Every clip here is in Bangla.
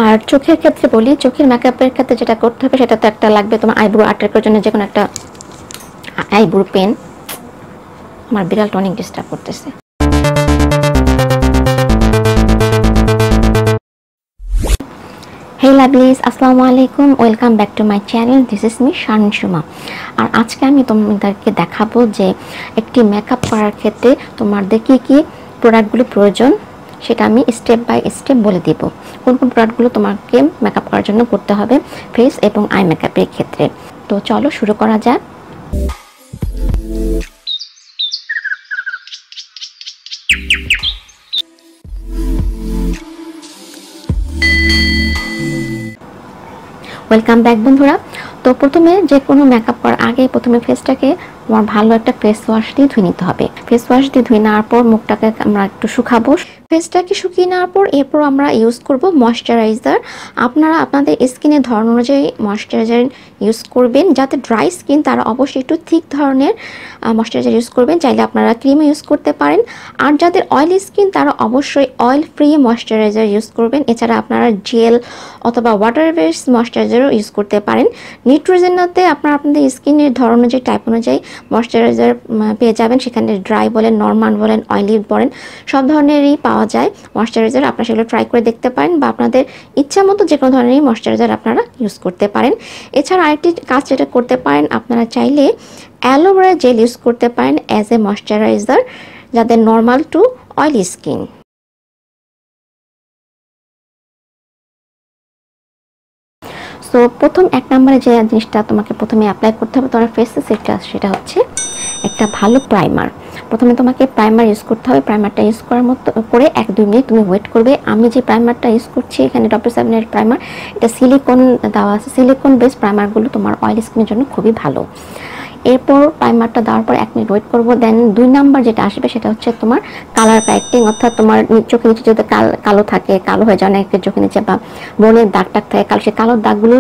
আর চোখের ক্ষেত্রে বলি, চোখের মেকআপের ক্ষেত্রে যেটা করতে হবে সেটা তো একটা লাগবে তোমার আইব্রো আর্টের জন্য যে কোনো একটা আইব্রো পেন। আমার বিড়ালটা অনেক ডিস্টার্ব করতেছে। Hey lovelies, আসসালামু আলাইকুম, welcome back to my channel. This is me Shansuma. আর আজকে আমি তোমাদেরকে দেখাবো যে একটি মেকআপ করার ক্ষেত্রে তোমাদের কি কি প্রোডাক্টগুলো প্রয়োজন সেটা আমি স্টেপ বাই স্টেপ বলে দিব। কোন কোন প্রোডাক্টগুলো তোমাকে মেকআপ করার জন্য করতে হবে ফেস এবং আই মেকআপের ক্ষেত্রে। তো চলো শুরু করা যাক। ওয়েলকাম ব্যাক বন্ধুরা। তো প্রথমে যে কোনো মেকআপ করার আগে প্রথমে ফেসটাকে তোমার ভালো একটা ফেস ওয়াশ দিয়ে ধুয়ে নিতে হবে। ফেস ওয়াশ দিয়ে ধুয়ে নেওয়ার পর মুখটাকে আমরা একটু শুকাবো। ফেসটাকে শুকিয়ে নেওয়ার পর এরপর আমরা ইউজ করব ময়শ্চারাইজার। আপনারা আপনাদের স্কিনের ধরন অনুযায়ী ময়শ্চারাইজার ইউজ করবেন। যাতে ড্রাই স্কিন তারা অবশ্যই একটু থিক ধরনের ময়শ্চারাইজার ইউজ করবেন। চাইলে আপনারা ক্রিম ইউজ করতে পারেন। আর যাদের অয়েলি স্কিন তারা অবশ্যই অয়েল ফ্রি ময়শ্চারাইজার ইউজ করবেন। এছাড়া আপনারা জেল অথবা ওয়াটার বেস ময়শ্চারাইজারও ইউজ করতে পারেন। নিউট্রিজেনাতে আপনারা আপনাদের স্কিনের ধরন অনুযায়ী টাইপ অনুযায়ী ময়শ্চারাইজার পেয়ে যাবেন। সেখানে ড্রাই বলেন, নর্মাল বলেন, অয়েলি বলেন, সব ধরনেরই পাওয়া যায় ময়শ্চারাইজার। আপনারা সেগুলো ট্রাই করে দেখতে পারেন বা আপনাদের ইচ্ছা মতো যে কোনো ধরনেরই ময়শ্চারাইজার আপনারা ইউজ করতে পারেন। এছাড়া আরেকটি কাজ যেটা করতে পারেন, আপনারা চাইলে অ্যালোভেরা জেল ইউজ করতে পারেন অ্যাজ এ ময়শ্চারাইজার যাদের নর্মাল টু অয়েলি স্কিন। তো প্রথম এক নম্বরে যে জিনিসটা তোমাকে প্রথমে অ্যাপ্লাই করতে হবে তোমার ফেসে সেটা হচ্ছে একটা ভালো প্রাইমার। প্রথমে তোমাকে প্রাইমার ইউজ করতে হবে। প্রাইমারটা ইউজ করার মতো করে 1-2 মিনিট তুমি ওয়েট করবে। আমি যে প্রাইমারটা ইউজ করছি এখানে ডক্টর সাবনের প্রাইমার, এটা সিলিকন দেওয়া আছে। সিলিকন বেস প্রাইমারগুলো তোমার অয়েল স্কিনের জন্য খুবই ভালো। এরপর প্রাইমারটা দেওয়ার পর 1 মিনিট ওয়েট করবো। দেন 2 নাম্বার যেটা আসবে সেটা হচ্ছে তোমার কালার কারেক্টিং, অর্থাৎ তোমার চোখের নিচে যদি কালো থাকে, কালো হয়ে যায় অনেকের চোখের নিচে, বা ব্রণের দাগ টাগ থাকে কালো, সেই কালো দাগগুলো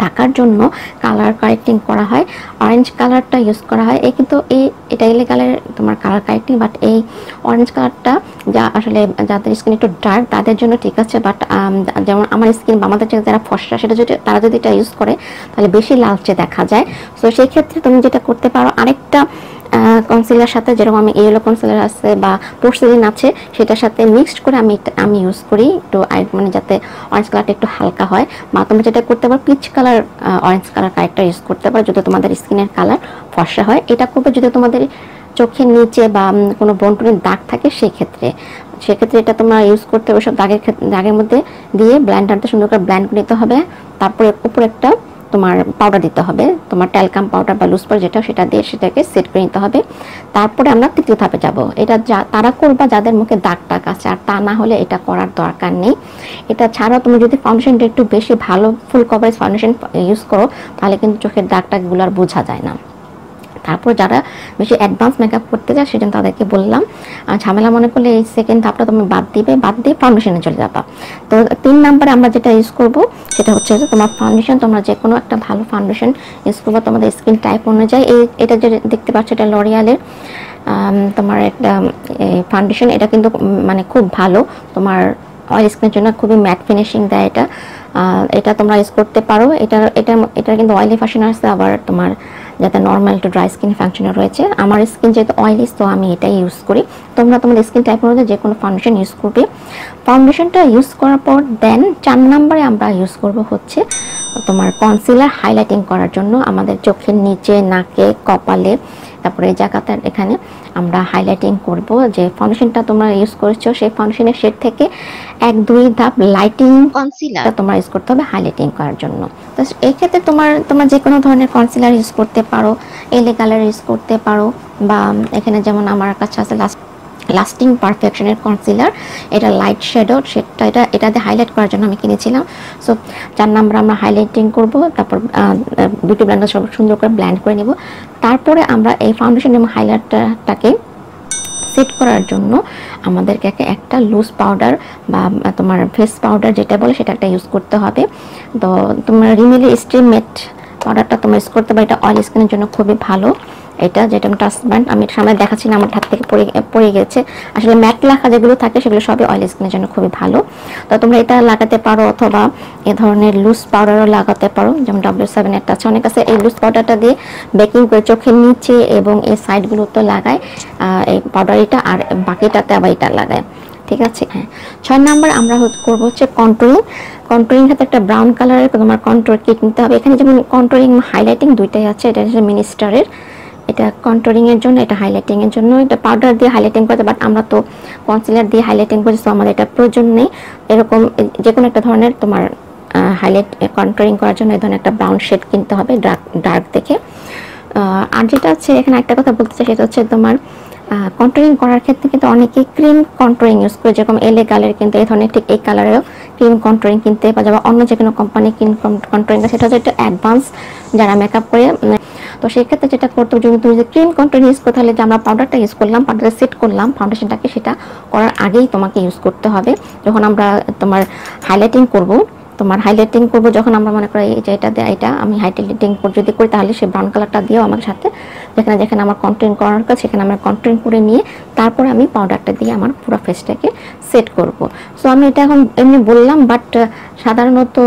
ঢাকার জন্য কালার কারেক্টিং করা হয়। অরেঞ্জ কালারটা ইউজ করা হয়। কিন্তু এটা ইলিগালের তোমার কালার কারেক্টিং, বাট এই অরেঞ্জ কালারটা যা আসলে যাদের স্কিন একটু ডার্ক তাদের জন্য ঠিক আছে। বাট যেমন আমার স্কিন বা আমাদের যারা ফর্সা সেটা যদি তারা যদি এটা ইউজ করে তাহলে বেশি লালচে দেখা যায়। সো সেই ক্ষেত্রে তুমি যেটা করতে পারো, আরেকটা কনসিলার সাথে, যেরকম আমি ইয়েলো কনসিলার আছে বা পোর্সিলিন আছে সেটার সাথে মিক্সড করে আমি ইউজ করি একটু, মানে যাতে অরেঞ্জ কালারটা একটু হালকা হয়। বা তুমি যেটা করতে পারো peach colour orange colour corrector use করতে পারো যদি তোমাদের স্কিনের কালার ফর্সা হয়। এটা করবে যদি তোমাদের চোখের নিচে বা কোনো ব্রণ-টনের দাগ থাকে সেক্ষেত্রে এটা তোমরা ইউজ করতে হবে। সব দাগের মধ্যে দিয়ে ব্লেন্ডারটা সুন্দর করে ব্লেন্ড করে নিতে হবে। তারপরে উপরে একটা তোমার পাউডার দিতে হবে, তোমার ট্যালকাম পাউডার বা লুজ পাউডার যেটা, সেটা দিয়ে সেটাকে সেট করে নিতে হবে। তারপরে আমরা তৃতীয় ধাপে যাব। এটা তারা করবা যাদের মুখে দাগ টাগ আছে, আর তা না হলে এটা করার দরকার নেই। এটা ছাড়াও তুমি যদি ফাউন্ডেশনটা একটু বেশি ভালো ফুল কভারেজ ফাউন্ডেশন ইউজ করো তাহলে কিন্তু চোখের দাগ টাগগুলো আর বোঝা যায় না। তারপর যারা বেশি অ্যাডভান্স মেকআপ করতে যায় সেজন্য তাদেরকে বললাম, ঝামেলা মনে করলে এই সেকেন্ড ধাপটা তুমি বাদ দিয়ে ফাউন্ডেশনে চলে যাবা। তো 3 নাম্বারে আমরা যেটা ইউজ করব সেটা হচ্ছে যে তোমার ফাউন্ডেশন। তোমরা যে কোনো একটা ভালো ফাউন্ডেশন ইউজ করবো তোমাদের স্কিন টাইপ অনুযায়ী। এটা যে দেখতে পাচ্ছ এটা লরিয়ালের তোমার একটা ফাউন্ডেশন। এটা কিন্তু মানে খুব ভালো, তোমার অয়েল স্কিনের জন্য খুবই ম্যাট ফিনিশিং দেয় এটা তোমরা ইউজ করতে পারো। এটা কিন্তু অয়েলি ফাংশন আছে, আবার তোমার যাতে নর্মাল টু ড্রাই স্কিন ফাংশনে রয়েছে। আমার স্কিন যেহেতু অয়েলি তো আমি এটাই ইউজ করি। তোমরা তোমাদের স্কিন টাইপ অনুযায়ী যে কোনো ফাউন্ডেশন ইউজ করবে। ফাউন্ডেশনটা ইউজ করার পর দেন 4 নম্বরে আমরা ইউজ করব হচ্ছে তোমার কনসিলার হাইলাইটিং করার জন্য আমাদের চোখের নিচে, নাকে, কপালে, তারপরে এই জায়গাতে এখানে আমরা হাইলাইটিং করব। যে ফাউন্ডেশনটা তোমরা ইউজ করছো সেই ফাউন্ডেশনের শেড থেকে 1-2 ধাপ লাইটিং কনসিলার তোমরা ইউজ করতে হবে হাইলাইটিং করার জন্য। তো এই ক্ষেত্রে তোমরা যে কোনো ধরনের কনসিলার ইউজ করতে পারো, এলে কালার ইউজ করতে পারো, বা এখানে যেমন আমার কাছে আছে লাস্টিং পারফেকশনের কনসিলার। এটা লাইট শ্যাডো, এটা দিয়ে হাইলাইট করার জন্য আমি কিনেছিলাম। সো 4 নাম্বার আমরা হাইলাইটিং করব। তারপর বিউটি ব্লেন্ডার সব সুন্দর করে ব্লেন্ড করে নেব। তারপরে আমরা এই ফাউন্ডেশন এবং হাইলাইটারটাকে সেট করার জন্য আমাদেরকে একটা লুজ পাউডার বা তোমার ফেস পাউডার যেটা বলে সেটা একটা ইউজ করতে হবে। তো তোমার রিমেলি স্ট্রিম ম্যাট পাউডারটা তোমরা ইউজ করতে পারো। এটা অয়েল স্কিনের জন্য খুবই ভালো। এটা যেটা ট্রান্সপারেন্ট, আমি সামনে দেখাচ্ছি না, আমার হাত থেকে পড়ে গেছে। আসলে ম্যাট লাখা যেগুলো থাকে সেগুলো সবই অয়েল স্কিনের জন্য খুবই ভালো। তো তোমরা এটা লাগাতে পারো, অথবা এ ধরনের লুজ পাউডারও লাগাতে পারো, যেমন W7 একটা আছে, অনেক আছে। এই লুজ পাউডারটা দিয়ে বেকিং করে চোখের নিচে এবং এই সাইডগুলো তো লাগায় এই পাউডার, এটা আর বাকিটাতে আবার এটা লাগায়। ঠিক আছে। হ্যাঁ, 6 নাম্বার আমরা করব হচ্ছে কন্ট্রোলিং। কন্ট্রোলিং হাতে একটা ব্রাউন কালারের তোমার কন্ট্রোল কিট নিতে হবে। এখানে যেমন কন্ট্রোলিং হাইলাইটিং দুইটাই আছে। এটা হচ্ছে মিনিস্টারের, এটা কন্ট্রোলিং এর জন্য, এটা হাইলাইটিং এর জন্য। এটা পাউডার দিয়ে হাইলাইটিং করতে, বাট আমরা তো কনসিলার দিয়ে হাইলাইটিং করছি, তো আমাদের এটা প্রয়োজন নেই। এরকম যে কোনো একটা ধরনের তোমার হাইলাইট কন্ট্রোলিং করার জন্য এই ধরনের একটা ব্রাউন শেড কিনতে হবে, ডার্ক দেখে। আর যেটা আছে এখানে একটা কথা বলতে চাই, সেটা হচ্ছে তোমার কন্ট্রোলিং করার ক্ষেত্রে কিন্তু অনেকে ক্রিম কন্ট্রোলিং ইউজ করে, যেরকম এলে কালার কিন্তু এই ধরনের ঠিক এই কালারেও ক্রিম কন্ট্রোলিং কিনতে পাওয়া যাবে, অন্য যে কোনো কোম্পানি ক্রিম কন্ট্রোলিং, সেটা হচ্ছে একটু অ্যাডভান্স যারা মেকআপ করে। তো সেই ক্ষেত্রে যেটা করতে হবে, যদি তুমি যে ক্রিম কন্ট্রোলিং ইউজ করতে হলে যে আমরা পাউডারটা ইউজ করলাম, পাউডারটা সেট করলাম ফাউন্ডেশনটাকে, সেটা করার আগেই তোমাকে ইউজ করতে হবে। যখন আমরা তোমার হাইলাইটিং করব, যখন আমরা মনে করি যে এটা আমি হাইলাইটিং যদি করি, তাহলে সেই ব্রাউন কালারটা দিয়েও আমার সাথে যেখানে আমার কন্ট্রোলিং করার কাজ, সেখানে আমরা কন্ট্রোলিং করে নিয়ে তারপরে আমি পাউডারটা দিয়ে আমার পুরো ফেসটাকে সেট করব। সো আমি এটা এখন এমনি বললাম, বাট সাধারণত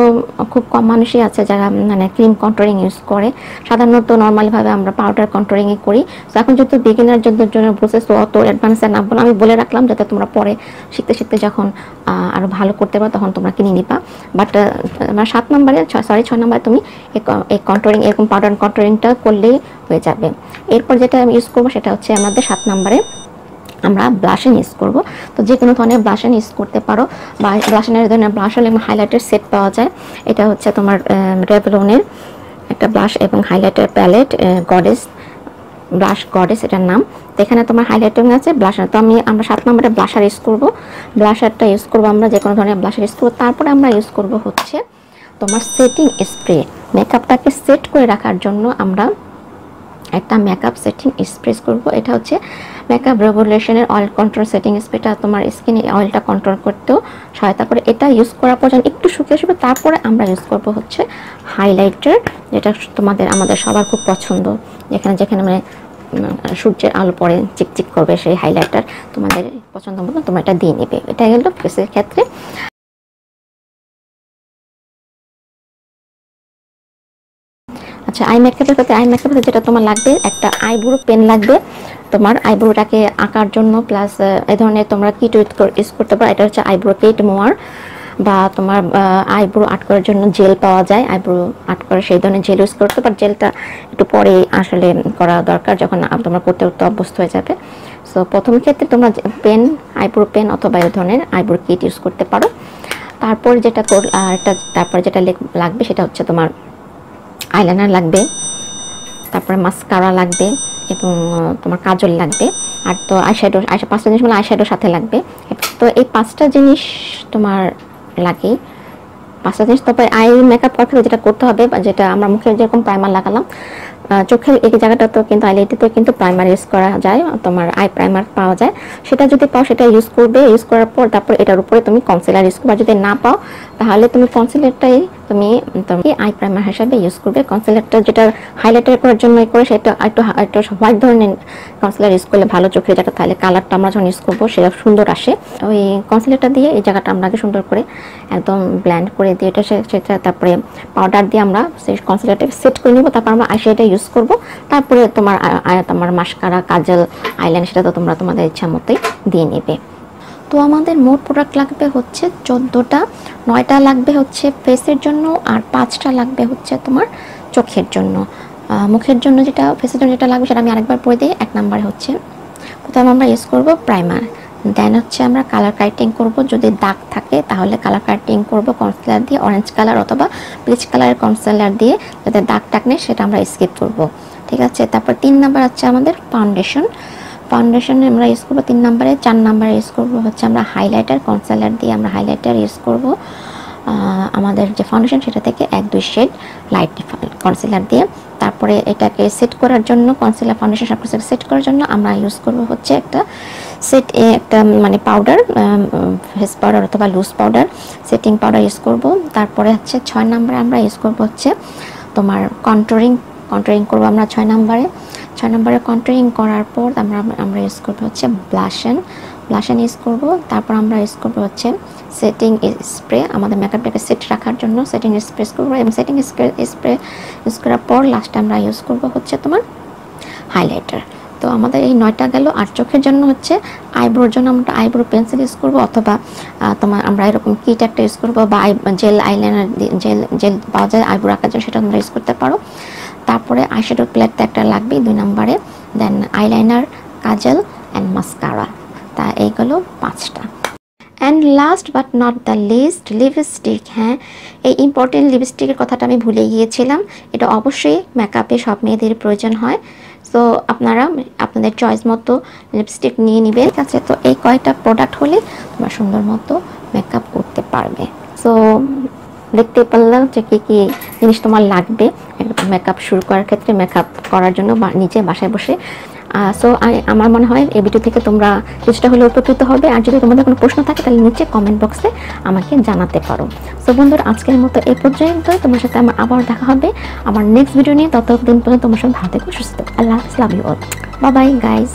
খুব কম মানুষই আছে যারা মানে ক্রিম কন্ট্রোলিং ইউজ করে। সাধারণত নর্মালিভাবে আমরা পাউডার কন্ট্রোলিংই করি। সো এখন যেহেতু বিগিনারদের জন্য প্রসেস অত অ্যাডভান্সে না বলে আমি বলে রাখলাম, যাতে তোমরা পরে শিখতে যখন আরও ভালো করতে পারো তখন তোমরা কিনে নিবা। বাট আমার 6 নম্বরে তুমি এই কন্ট্রোলিং, এরকম পাউডার কন্ট্রোলিংটা করলেই হয়ে যাবে। এরপর যেটা আমি ইউজ করবো সেটা হচ্ছে আমাদের 7 নম্বরে আমরা ব্লাশন ইউজ করব। তো যে কোনো ধরনের ব্লাশন ইউজ করতে পারো, বা ব্লাশনের ধরনের ব্লাশ হলে হাইলাইটার সেট পাওয়া যায়। এটা হচ্ছে তোমার রেভলনের একটা ব্লাশ এবং হাইলাইটার প্যালেট, গডেস এটার নাম। তো এখানে তোমার হাইলাইটিং আছে, ব্লাশার। তো আমরা 7 নম্বরে ব্লাশার ইউজ করব। ব্লাশারটা ইউজ করবো আমরা, যে কোনো ধরনের ব্লাশার ইউজ করবো। তারপরে আমরা ইউজ করব হচ্ছে তোমার সেটিং স্প্রে। মেকআপটাকে সেট করে রাখার জন্য আমরা একটা মেকআপ সেটিং স্প্রে করব। এটা হচ্ছে মেকআপ রেভলিউশনের অয়েল কন্ট্রোল সেটিং স্প্রেটা তোমার স্কিনে অয়েলটা কন্ট্রোল করতেও সহায়তা করে। এটা ইউজ করার পর যখন একটু শুকিয়ে আসবে, তারপরে আমরা ইউজ করব হচ্ছে হাইলাইটার, যেটা আমাদের সবার খুব পছন্দ, যেখানে মানে সূর্যের আলো পরে চিকচিক করবে, সেই হাইলাইটার তোমাদের পছন্দ মতো তোমরা এটা দিয়ে নেবে। এটা হলো ফেসের ক্ষেত্রে। আচ্ছা, আই মেকআপের যেটা তোমার লাগবে, একটা আইব্রো পেন লাগবে তোমার আইব্রোটাকে আঁকার জন্য, প্লাস এই ধরনের তোমরা কিট ইউজ করতে পারো। এটা হচ্ছে আইব্রো কিট মোয়ার, বা তোমার আইব্রো আর্ট করার জন্য জেল পাওয়া যায়, আইব্রো আর্ট করে সেই ধরনের জেল ইউজ করতে পারো। জেলটা একটু পরে আসলে করা দরকার, যখন তোমরা করতে অভ্যস্ত হয়ে যাবে। সো প্রথম ক্ষেত্রে তোমরা আইব্রো পেন অথবা এই ধরনের আইব্রো কিট ইউজ করতে পারো। তারপর যেটা লাগবে সেটা হচ্ছে তোমার আইলাইনার লাগবে, তারপরে মাস্কারা লাগবে, এবং তোমার কাজল লাগবে। আর তো আইশ্যাডো 5টা জিনিস মানে আইশ্যাডো সাথে লাগবে। তো এই 5টা জিনিস তোমার লাগে, 5টা জিনিস। তারপরে আই মেকআপ করতে যেটা করতে হবে, যেটা আমরা মুখে যেরকম প্রাইমার লাগালাম, চোখের এই জায়গাটা তো কিন্তু আইলাইটেতেও কিন্তু প্রাইমার ইউজ করা যায়, তোমার আই প্রাইমার পাওয়া যায়। সেটা যদি পাও সেটা ইউজ করবে। ইউজ করার পর তারপর এটার উপরে তুমি কনসিলার ইউজ করবে। যদি না পাও তাহলে তুমি কনসিলারটাই তুমি আই প্রাইমার হিসাবে ইউজ করবে। কনসিলারটা যেটা হাইলাইটার করার জন্য করে, সেটা একটু হোয়াইট ধরনের কনসিলার ইউজ করলে ভালো চোখের জায়গা, তাহলে কালারটা আমরা যখন ইউজ করবো সেটা সুন্দর আসে। ওই কনসিলারটা দিয়ে এই জায়গাটা আমরা আগে সুন্দর করে একদম ব্ল্যান্ড করে দিয়ে সেটা তারপরে পাউডার দিয়ে আমরা সেই কনসিলারটাকে সেট করে নিব। তারপর আমরা আইশ্যাডো ইউজ করব। তারপরে তোমার মাস্কারা, কাজল, আইলাইনার সেটা তো তোমরা তোমাদের ইচ্ছা মতোই দিয়ে নেবে। তো আমাদের মোট প্রোডাক্ট লাগবে হচ্ছে 14টা। 9টা লাগবে হচ্ছে ফেসের জন্য, আর 5টা লাগবে হচ্ছে তোমার চোখের জন্য। মুখের জন্য ফেসের জন্য যেটা লাগবে সেটা আমি আরেকবার পড়ে দিই। 1 নম্বরে হচ্ছে প্রথমে আমরা ইউজ করব প্রাইমার, দেন হচ্ছে আমরা কালার কারেক্টিং করব। যদি দাগ থাকে তাহলে কালার কারেক্টিং করব কনসিলার দিয়ে, অরেঞ্জ কালার অথবা পিচ কালারের কনসিলার দিয়ে। যাতে দাগ টাক নেই সেটা আমরা স্কিপ করব, ঠিক আছে। তারপর 3 নাম্বার হচ্ছে আমাদের ফাউন্ডেশন আমরা ইউজ করবো 3 নম্বরে। 4 নম্বরে ইউজ করবো হচ্ছে আমরা হাইলাইটার, কনসিলার দিয়ে আমরা হাইলাইটার ইউজ করব। আমাদের যে ফাউন্ডেশন সেটা থেকে 1-2 শেড লাইট কনসিলার দিয়ে। তারপরে এটাকে সেট করার জন্য, কনসিলার ফাউন্ডেশন সব কিছু সেট করার জন্য আমরা ইউজ করব হচ্ছে একটা মানে পাউডার, ফেস পাউডার অথবা loose powder, setting powder use করব। তারপরে হচ্ছে 6 নম্বরে আমরা ইউজ করব হচ্ছে তোমার কন্ট্রোরিং করবো আমরা 6 নম্বরে কন্ট্রোরিং করার পর আমরা ইউজ করবো হচ্ছে ব্লাশন ইউজ করব। তারপর আমরা ইউজ করবো হচ্ছে সেটিং স্প্রে, আমাদের মেকআপটাকে সেট রাখার জন্য সেটিং স্প্রে ইউজ করবো। এবং সেটিং স্প্রে ইউজ করার পর লাস্টে আমরা ইউজ করবো হচ্ছে তোমার হাইলাইটার। তো আমাদের এই 9টা গেল। আর চোখের জন্য হচ্ছে আইব্রোর জন্য আমরা আইব্রো পেন্সিল ইউজ করবো, অথবা তোমার আমরা এরকম কিট একটা ইউজ করবো, বা জেল আইলাইনার জেল পাওয়া যায় আইব্রো আঁকার জন্য, সেটা আমরা ইউজ করতে পারো। তারপরে আইশ্যাডো প্যালেট একটা লাগবে 2 নম্বরে, then eyeliner, kajal and mascara. তা এইগুলো 5টা। And last but not the least, lipstick. হ্যাঁ, এই ইম্পর্টেন্ট লিপস্টিকের কথাটা আমি ভুলে গিয়েছিলাম। এটা অবশ্যই মেকআপে সব মেয়েদের প্রয়োজন হয়। সো আপনারা আপনাদের চয়েস মতো লিপস্টিক নিয়ে নেবেন, ঠিক আছে? তো এই কয়টা প্রোডাক্ট হলে তোমরা সুন্দর মতো মেকআপ করতে পারবে। সো দেখতে পারলাম যে কী কী জিনিস তোমার লাগবে মেকআপ শুরু করার ক্ষেত্রে, মেকআপ করার জন্য নিজে বাসায় বসে। সো আমার মনে হয় এই ভিডিও থেকে তোমরা কিছুটা হলে উপকৃত হবে। আর যদি তোমাদের কোনো প্রশ্ন থাকে তাহলে নিচে কমেন্ট বক্সে আমাকে জানাতে পারো। সো বন্ধুরা, আজকের মতো এই পর্যন্ত। তোমার সাথে আমার আবার দেখা হবে আমার নেক্সট ভিডিও নিয়ে। ততদিন পর্যন্ত তোমার সাথে ভালো থেকো, সুস্থ থেকো। আল্লাহ হাফেজ, love you all, bye bye guys.